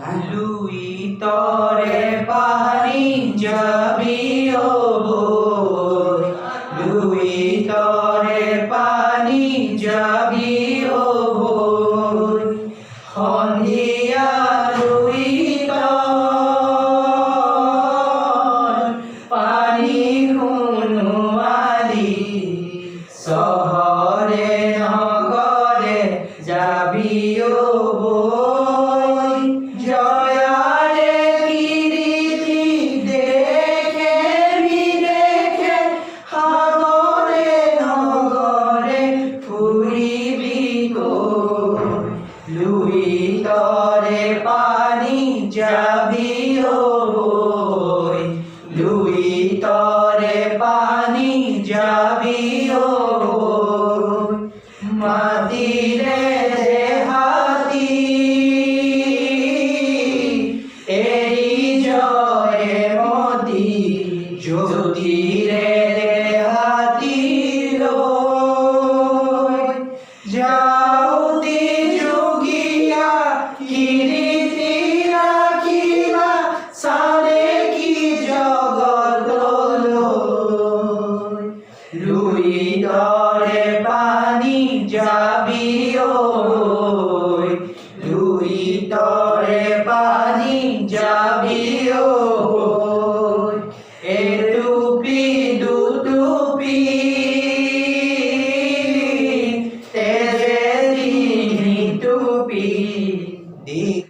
Luis তরে পানি যাবি ও বই, লুই তরে পানি যাবি ও বই, সন্ধিয়া লুই তর পানি শুনোৱালি, চহৰে নগৰে যাবি ও বই, জয়াৰে কীৰ্তি দেশে বিদেশে, সাগৰে নগৰে ফুৰিবি গৈ, লুই তৰে পানী যাবি ও বই, লুই তৰে পানী যাবি ও বই, মাতিলে দেহাতী এৰি জয়ে মতি, জ্যোতিৰে দেহাতী লৈ, যাওঁতি যোগীয়া কীৰ্তি ৰাখিলা, চালে কি জগতলৈ, লুই তৰে